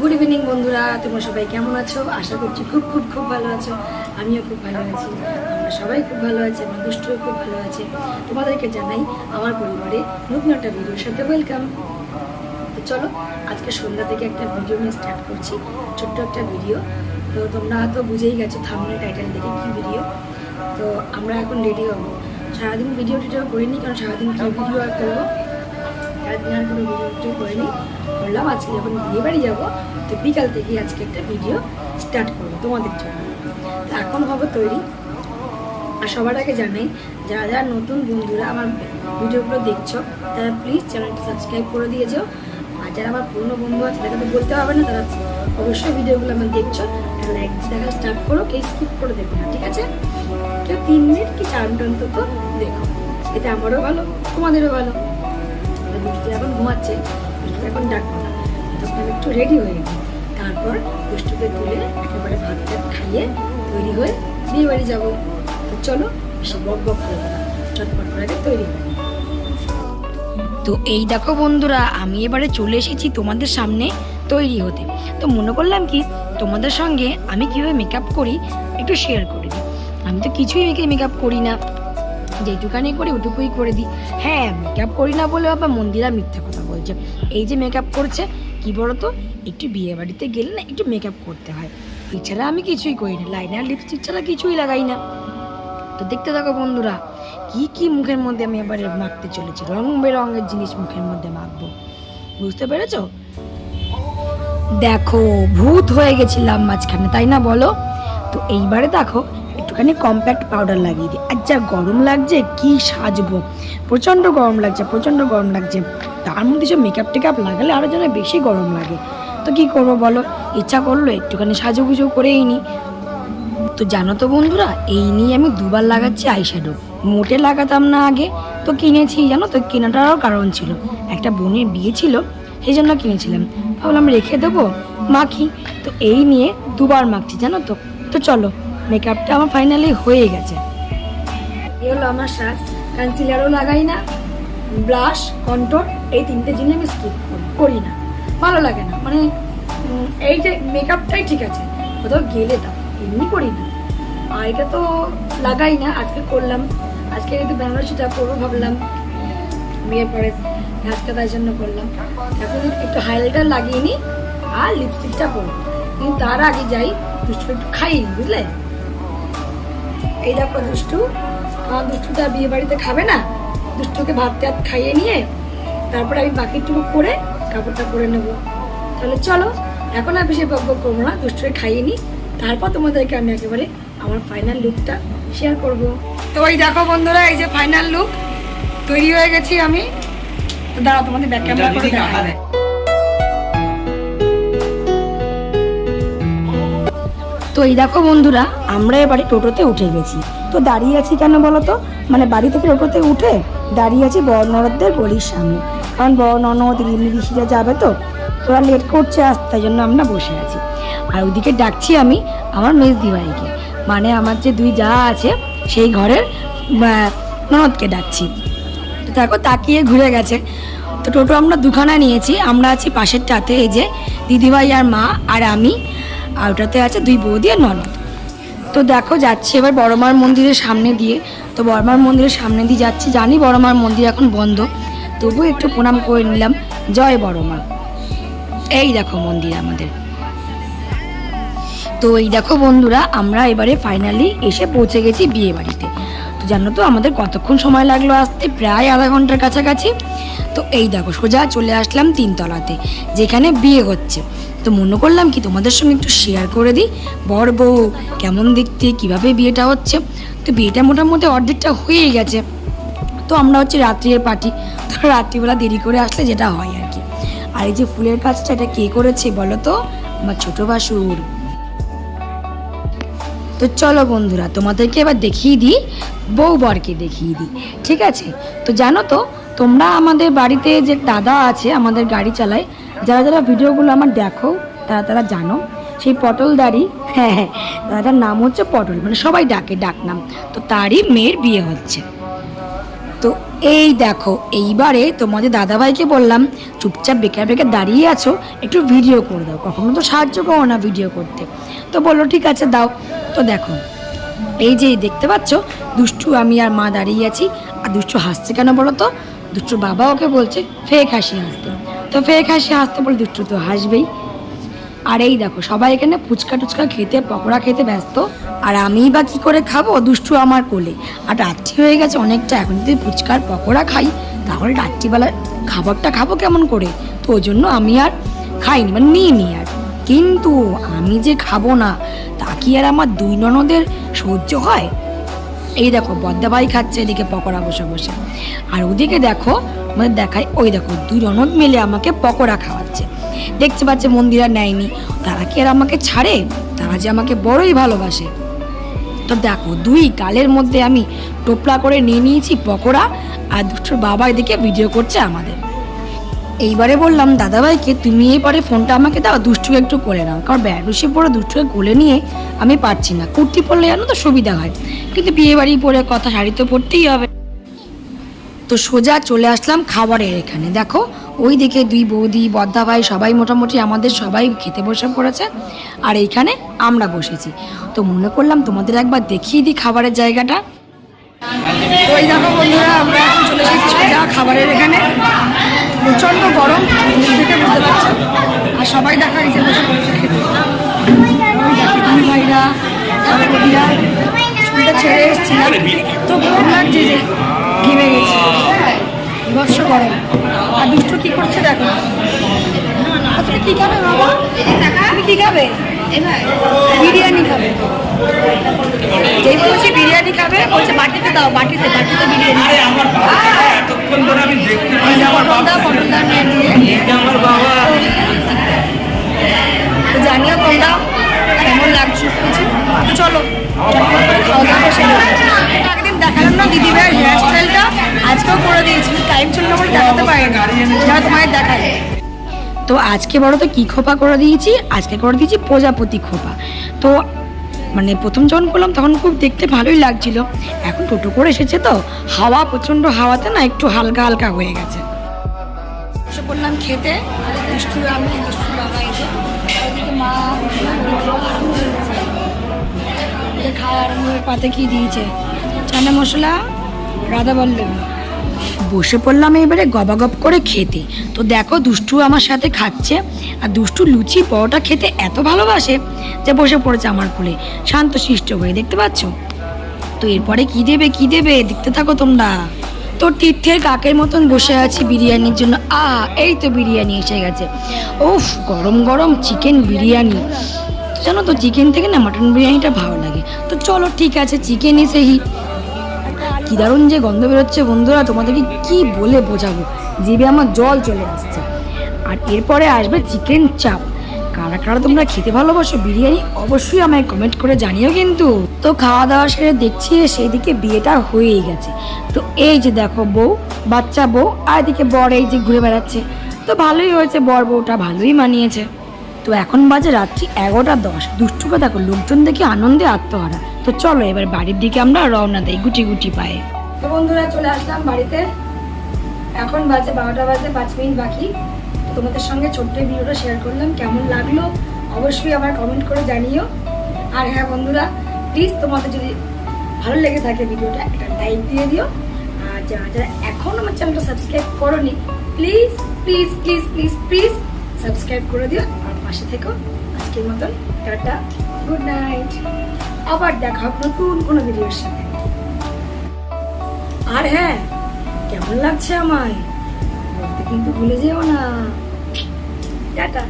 Good evening বন্ধুরা, তোমরা সবাই কেমন আছো? আশা করছি খুব খুব খুব ভালো আছো। আমিও খুব ভালো আছি, আমরা সবাই খুব ভালো আছি, আমার দুষ্টুও খুব ভালো আছে। তোমাদেরকে জানাই আমার পরিবারে নতুন একটা ভিডিওর সাথে ওয়েলকাম। তো চলো, আজকে সন্ধ্যা থেকে একটা ভিডিও নিয়ে স্টার্ট করছি, ছোট্ট একটা ভিডিও। তো তোমরা তো বুঝেই গেছো থাম্বনেল টাইটেল দেখে কী ভিডিও। তো আমরা এখন রেডি হবো। সারাদিন ভিডিও টিডিও করিনি, কারণ সারাদিন কী ভিডিও আর করবো, সারাদিন আর কোনো ভিডিও করিনি। বললাম আজকে যখন বিয়ে বাড়ি যাবো, তো বিকাল থেকে আজকে একটা ভিডিও স্টার্ট করবো তোমাদের জন্য। তো এখন হবো তৈরি। আর সবার আগে জানাই, যারা যারা নতুন বন্ধুরা আমার ভিডিওগুলো দেখছো, তারা প্লিজ চ্যানেলটা সাবস্ক্রাইব করে দিয়েছো। আর যারা আমার পুরনো বন্ধু আছে, তাদেরকে তো বলতে হবে না, তারা অবশ্যই ভিডিওগুলো আমার দেখছো, লাইক দেখা স্টার্ট করো, কেউ স্কিপ করে দেখো না, ঠিক আছে? কেউ 3 মিনিট কি 4 মিনিট অন্তত দেখো, এতে আমারও ভালো, তোমাদেরও ভালো। দুষ্টু এখন ঘুমাচ্ছে, দুষ্টুকে এখন ডাকবো না, তখন আমি একটু রেডি হয়ে গেছি। তারপর দুষ্টুকে তুলে একেবারে ভাত টাত খাইয়ে তৈরি হয়ে বিয়ে বাড়ি যাবো। তো চলো, বেশি বক বক করবো না, চটপট করে আগে তৈরি হয়ে। তো এই দেখো বন্ধুরা, আমি এবারে চলে এসেছি তোমাদের সামনে তৈরি হতে। তো মনে করলাম কি তোমাদের সঙ্গে আমি কীভাবে মেকআপ করি একটু শেয়ার করে দিই। আমি তো কিছুই মেকআপ করি না, যেটুকানি করি ওটুকুই করে দিই। হ্যাঁ, মেকআপ করি না বলে আবার মন্দিরা মিথ্যা কথা বলছে। এই যে মেকআপ করছে, কি বলো তো, একটু বিয়ে বাড়িতে গেলে না একটু মেকআপ করতে হয়, এছাড়া আমি কিছুই করি না, লাইনার লিপস্টিক ছাড়া কিছুই লাগাই না। তো দেখতে থাকো বন্ধুরা, কি কি মুখের মধ্যে আমি এবারে মাখতে চলেছি, রং বেরঙের জিনিস মুখের মধ্যে মাখবো, বুঝতে পেরেছো? দেখো, ভূত হয়ে গেছিলাম মাঝখানে, তাই না বলো? তো এইবারে দেখো একটুখানি কম্প্যাক্ট পাউডার লাগিয়ে দিই। আর যা গরম লাগছে, কি সাজবো, প্রচণ্ড গরম লাগছে, প্রচণ্ড গরম লাগছে। তার মধ্যে সব মেকআপ টেকআপ লাগালে আরও যেন বেশি গরম লাগে। তো কি করবো বলো, ইচ্ছা করলো একটুখানি সাজুগুজু করেই নিই। তো জানো তো বন্ধুরা, এই নিয়ে আমি 2বার লাগাচ্ছি আইশ্যাডো। মোটে লাগাতাম না আগে, তো কিনেছি। জানো তো, কেনাটারও কারণ ছিল, একটা বোনের বিয়ে ছিল, সেই জন্য কিনেছিলাম। ভাবলাম রেখে দেবো, মাখি। তো এই নিয়ে 2বার মাখছি, জানো তো। তো চলো, মেকআপটা আমার ফাইনালি হয়ে গেছে। এই হলো আমার সাজ। কনসিলারও লাগাই না, ব্লাশ, কন্ট্রোল, এই 3টে জিনিস আমি স্কিপ করি না, ভালো লাগে না। মানে এই যে মেকআপটাই ঠিক আছে, কোথাও গেলে দাও, এমনি করি না। আর এটা তো লাগাই না, আজকে করলাম। আজকে একটু বেনারসিটা করবো ভাবলাম, বিয়ের পরে আজকে তাই জন্য করলাম। এখন একটু হাইলাইটার লাগিয়ে নিই আর লিপস্টিকটা করবো, কিন্তু তার আগে যাই দুষ্টু একটু খাইয়ে নিই, বুঝলে? এই দেখো দুষ্টু, আমার দুষ্টুটা বিয়ে বাড়িতে খাবে না, দুষ্টুকে ভাত টাত খাইয়ে নিয়ে তারপরে আমি বাকিটুকু করে কাপড়টা পরে নেবো। তাহলে চলো, এখন আর বেশি বক বক করবো না, দুষ্টুকে খাইয়ে নিই, তারপর তোমাদেরকে আমি একেবারে আমার ফাইনাল লুকটা শেয়ার করবো। তো ওই দেখো বন্ধুরা, এই যে ফাইনাল লুক, তৈরি হয়ে গেছি আমি। তো দাঁড়াও, তোমাদের ব্যাক ক্যামেরা করে দেখাই। তো এই দেখো বন্ধুরা, আমরা এবারে টোটোতে উঠে গেছি। তো দাঁড়িয়ে আছি কেন বলো তো, মানে বাড়ি থেকে টোটোতে উঠে দাঁড়িয়ে আছি বড় ননদদের গলির সামনে, কারণ বড় ননদ ঋষিরা যাবে, তো তোরা লেট করছে আসতে, তাই জন্য আমরা বসে আছি। আর ওইদিকে ডাকছি আমি আমার মেজদি ভাইকে, মানে আমার যে 2 যা আছে সেই ঘরের ননদকে ডাকছি। তো দেখো তাকিয়ে ঘুরে গেছে। তো টোটো আমরা 2খানা নিয়েছি, আমরা আছি পাশেরটাতে, এই যে দিদিভাই আর মা আর আমি, আর ওটাতে আছে 2 বৌদি আর ননদ। তো দেখো যাচ্ছি এবার বড়মার মন্দিরের সামনে দিয়ে। তো বড়মার মন্দিরের সামনে দিয়ে যাচ্ছি, জানি বড়মার মন্দির এখন বন্ধ, তবুও একটু প্রণাম করে নিলাম, জয় বড়মা। এই দেখো মন্দির আমাদের। তো এই দেখো বন্ধুরা, আমরা এবারে ফাইনালি এসে পৌঁছে গেছি বিয়ে বাড়িতে। তো জানো তো আমাদের কতক্ষণ সময় লাগলো আসতে, প্রায় আধা ঘন্টার কাছাকাছি। তো এই দেখো সোজা চলে আসলাম 3 তলাতে, যেখানে বিয়ে হচ্ছে। তো মনে করলাম কি তোমাদের সঙ্গে একটু শেয়ার করে দিই, বর বউ কেমন দেখতে, কিভাবে বিয়েটা হচ্ছে। তো বিয়েটা মোটামুটি অর্ধেকটা হয়েই গেছে। তো আমরা হচ্ছে রাত্রির পার্টি, তো রাত্রিবেলা দেরি করে আসলে যেটা হয় আর কি। আর এই যে ফুলের কাজটা, এটা কে করেছে বলো তো? আমার ছোট ভাসুর। তো চলো বন্ধুরা, তোমাদেরকে এবার দেখিয়ে দিই, বউ বরকে দেখিয়ে দিই, ঠিক আছে? তো জানো তো, তোমরা আমাদের বাড়িতে যে দাদা আছে, আমাদের গাড়ি চালায়, যারা যারা ভিডিওগুলো আমার দেখো তারা জানো, সেই পটলদারি, হ্যাঁ, দাদাটার নাম হচ্ছে পটল, মানে সবাই ডাকে ডাক নাম। তো তারই মেয়ের বিয়ে হচ্ছে। তো এই দেখো, এইবারে তোমাদের দাদাভাইকে বললাম চুপচাপ বেকার বেকার দাঁড়িয়ে আছো, একটু ভিডিও করে দাও, কখনো তো সাহায্য করো না ভিডিও করতে। তো বললো ঠিক আছে দাও। তো দেখো এই যে দেখতে পাচ্ছ দুষ্টু, আমি আর মা দাঁড়িয়ে আছি। আর দুষ্টু হাসছে কেন বলো তো? দুষ্টুর বাবা ওকে বলছে ফেক হাসি হাসতে। তো ফেক হাসি হাসতে বলে দুষ্টু তো হাসবেই। আর এই দেখো সবাই এখানে ফুচকা টুচকা খেতে, পকোড়া খেতে ব্যস্ত। আর আমিই বা কী করে খাবো? দুষ্টু আমার কোলে। আর রাত্রি হয়ে গেছে অনেকটা, এখন যদি ফুচকার পকোড়া খাই তাহলে রাত্রিবেলার খাবারটা খাবো কেমন করে? তো ওই জন্য আমি আর খাইনি, মানে নিইনি আর। কিন্তু আমি যে খাবো না তা কি আর আমার দুই ননদের সহ্য হয়? এই দেখো বদ্দাভাই খাচ্ছে এদিকে পকোড়া বসে বসে, আর ওদিকে দেখো আমাদের দেখায় ওই দেখো দুই ননদ মিলে আমাকে পকোড়া খাওয়াচ্ছে। দেখতে পাচ্ছে মন্দিরা নেয়নি, তারা কি আর আমাকে ছাড়ে? তারা যে আমাকে বড়ই ভালোবাসে। তো দেখো দুই গালের মধ্যে আমি টোপলা করে নিয়ে নিয়েছি পকোড়া, আর দুষ্টুর বাবা এদিকে ভিডিও করছে আমাদের। এইবারে বললাম দাদাভাইকে তুমি এবারে ফোনটা আমাকে দাও, দুষ্টুকে একটু কোলে নাও, কারণ বেশি পরে দুষ্টুকে কোলে নিয়ে আমি পারছি না। কুর্তি পরলে জানো তো সুবিধা হয়, কিন্তু বিয়ে বাড়ি পরে কথা শাড়ি তো পরতেই হবে। তো সোজা চলে আসলাম খাবারের এখানে। দেখো ওই দিকে দুই বৌদি বদ্দাভাই সবাই মোটামুটি আমাদের সবাই খেতে বসে পড়েছে, আর এইখানে আমরা বসেছি। তো মনে করলাম তোমাদের একবার দেখিয়ে দিই খাবারের জায়গাটা। তো এই দেখো বন্ধুরা, আমরা এখন চলে এসেছি সোজা খাবারের এখানে। প্রচণ্ড গরম দেখে বুঝতে পারছো, আর সবাই দেখা এই যে বসে পড়েছে খেতে। ওই দেখো দুই ভাইরা বৌদিরা চুলটা ছেড়ে এসেছিলাম, এত গরম লাগছে যে ঘেমে গেছে, বিভৎস গরম। আর দুষ্টু কি করছে দেখো। তুমি কি খাবে বাবা? তুমি কি খাবে? বিরিয়ানি খাবে। যেই বলছি বিরিয়ানি খাবে বলছে বাটিতে দাও, বাটিতে বাটিতে বিরিয়ানি। জানিও তোমরা কেমন লাগছে কিছু। তো চলো খাওয়া দাওয়া সেরে একদিন দেখালাম না দিদি ভাইয়ের হেয়ার স্টাইলটা, আজকেও করে দিয়েছি, টাইম ছিল না বলে দেখাতে পারিনি, যারা তোমায় দেখায়। তো আজকে বড় তো কী খোপা করে দিয়েছি, আজকে করে দিয়েছি প্রজাপতি খোপা। তো মানে প্রথম যখন করলাম তখন খুব দেখতে ভালোই লাগছিল, এখন টোটো করে এসেছে তো হাওয়া প্রচণ্ড, হাওয়াতে না একটু হালকা হালকা হয়ে গেছে। এসে বললাম খেতে, দুষ্টু আমি দুষ্টুর বাবা এসে ওইদিকে মা খাওয়া আরম্ভ পাতে কি দিয়েছে, চানা মশলা রাধা বল্লভী। বসে পড়লাম এবারে গবাগপ করে খেতে। তো দেখো দুষ্টু আমার সাথে খাচ্ছে, আর দুষ্টু লুচি পরোটা খেতে এত ভালোবাসে যে বসে পড়েছে আমার কোলে শান্ত শিষ্ট হয়ে, দেখতে পাচ্ছ। তো এরপরে কি দেবে কি দেবে দেখতে থাকো তোমরা। তো তীর্থের কাকের মতন বসে আছি বিরিয়ানির জন্য। এই তো বিরিয়ানি এসে গেছে। উফ গরম গরম চিকেন বিরিয়ানি। জানো তো চিকেন থেকে না মাটন বিরিয়ানিটা ভালো লাগে। তো চলো ঠিক আছে, চিকেন এসেই কি দারুণ যে গন্ধ বেরোচ্ছে বন্ধুরা, তোমাদেরকে কি বলে বোঝাবো, জিভে আমার জল চলে আসছে। আর এরপরে আসবে চিকেন চাপ। কারা কারা তোমরা খেতে ভালোবাসো বিরিয়ানি অবশ্যই আমায় কমেন্ট করে জানিও কিন্তু। তো খাওয়া দাওয়া সেরে দেখছি সেইদিকে বিয়েটা হয়েই গেছে। তো এই যে দেখো বউ, বাচ্চা বউ, আর এদিকে বর এই যে ঘুরে বেড়াচ্ছে। তো ভালোই হয়েছে, বর বউটা ভালোই মানিয়েছে। তো এখন বাজে রাত্রি 11:10। দুষ্টুকে দেখো লোকজন দেখে আনন্দে আত্মহারা। তো চলো এবার বাড়ির দিকে আমরা রওনা দেই গুটি গুটি পায়ে। তো বন্ধুরা চলে আসলাম বাড়িতে, এখন বাজে 12টা বাজে 5 মিনিট বাকি। তোমাদের সঙ্গে ছোট্ট ভিডিওটা শেয়ার করলাম, কেমন লাগলো অবশ্যই আমার কমেন্ট করে জানিও। আর হ্যাঁ বন্ধুরা প্লিজ তোমাদের যদি ভালো লেগে থাকে ভিডিওটা একটা লাইক দিয়ে দিও, আর যারা যারা এখন আমার চ্যানেলটা সাবস্ক্রাইব করোনি please please please please please subscribe করে দিও, আর পাশে থেকো। আজকের মতন টাটা, গুড নাইট, আবার দেখা হবে নতুন কোনো ভিডিওর সাথে। আর হ্যাঁ কেমন লাগছে আমায় বলতে কিন্তু ভুলে যেও না। টাটা।